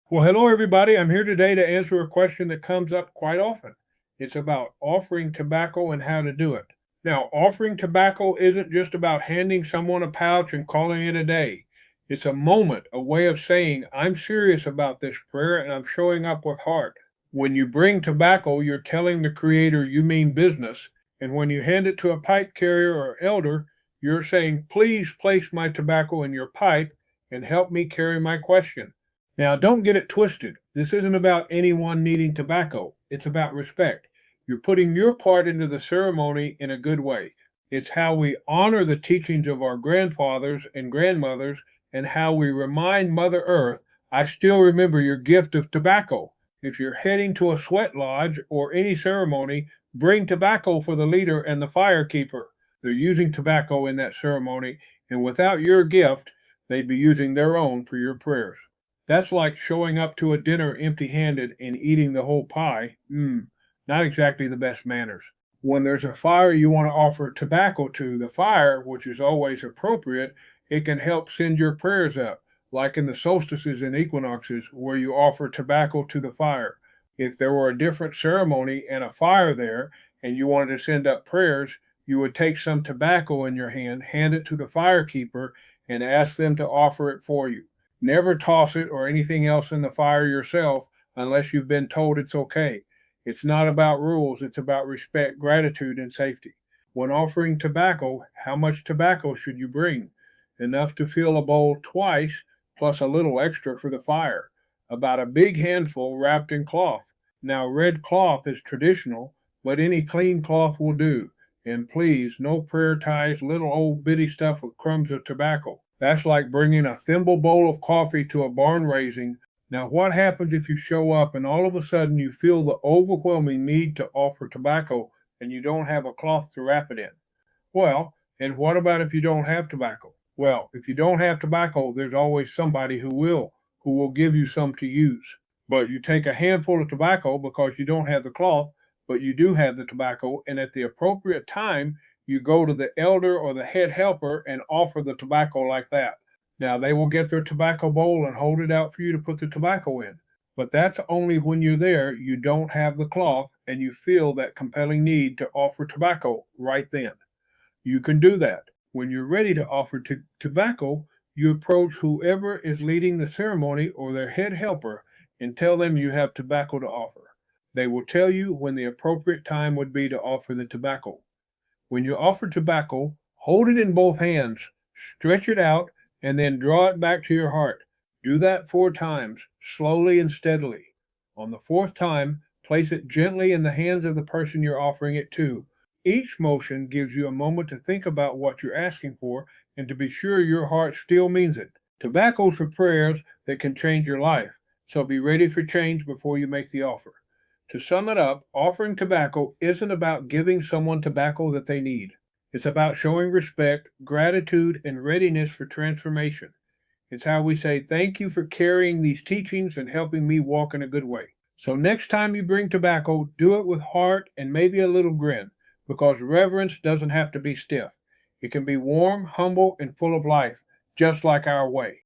Well, hello, everybody. I'm here today to answer a question that comes up quite often. It's about offering tobacco and how to do it. Now, offering tobacco isn't just about handing someone a pouch and calling it a day. It's a moment, a way of saying, I'm serious about this prayer and I'm showing up with heart. When you bring tobacco, you're telling the Creator you mean business. And when you hand it to a pipe carrier or elder, you're saying, please place my tobacco in your pipe and help me carry my question. Now, don't get it twisted. This isn't about anyone needing tobacco. It's about respect. You're putting your part into the ceremony in a good way. It's how we honor the teachings of our grandfathers and grandmothers and how we remind Mother Earth, I still remember your gift of tobacco. If you're heading to a sweat lodge or any ceremony, bring tobacco for the leader and the fire keeper. They're using tobacco in that ceremony, and without your gift, they'd be using their own for your prayers. That's like showing up to a dinner empty-handed and eating the whole pie. Not exactly the best manners. When there's a fire you want to offer tobacco to, the fire, which is always appropriate, it can help send your prayers up, like in the solstices and equinoxes where you offer tobacco to the fire. If there were a different ceremony and a fire there, and you wanted to send up prayers, you would take some tobacco in your hand it to the fire keeper, and ask them to offer it for you. Never toss it or anything else in the fire yourself unless you've been told it's okay. It's not about rules, it's about respect, gratitude, and safety. When offering tobacco, how much tobacco should you bring? Enough to fill a bowl twice, plus a little extra for the fire. About a big handful wrapped in cloth. Now, red cloth is traditional, but any clean cloth will do. And please, no prayer ties, little old bitty stuff with crumbs of tobacco. That's like bringing a thimble bowl of coffee to a barn raising. Now, what happens if you show up and all of a sudden you feel the overwhelming need to offer tobacco and you don't have a cloth to wrap it in? Well, and what about if you don't have tobacco? Well, if you don't have tobacco, there's always somebody who will give you some to use. But you take a handful of tobacco because you don't have the cloth, but you do have the tobacco, and at the appropriate time, you go to the elder or the head helper and offer the tobacco like that. Now, they will get their tobacco bowl and hold it out for you to put the tobacco in. But that's only when you're there, you don't have the cloth, and you feel that compelling need to offer tobacco right then. You can do that. When you're ready to offer tobacco, you approach whoever is leading the ceremony or their head helper and tell them you have tobacco to offer. They will tell you when the appropriate time would be to offer the tobacco. When you offer tobacco, hold it in both hands, stretch it out, and then draw it back to your heart. Do that 4 times, slowly and steadily. On the fourth time, place it gently in the hands of the person you're offering it to. Each motion gives you a moment to think about what you're asking for and to be sure your heart still means it. Tobacco's for prayers that can change your life, so be ready for change before you make the offer. To sum it up, offering tobacco isn't about giving someone tobacco that they need. It's about showing respect, gratitude, and readiness for transformation. It's how we say, thank you for carrying these teachings and helping me walk in a good way. So next time you bring tobacco, do it with heart and maybe a little grin, because reverence doesn't have to be stiff. It can be warm, humble, and full of life, just like our way.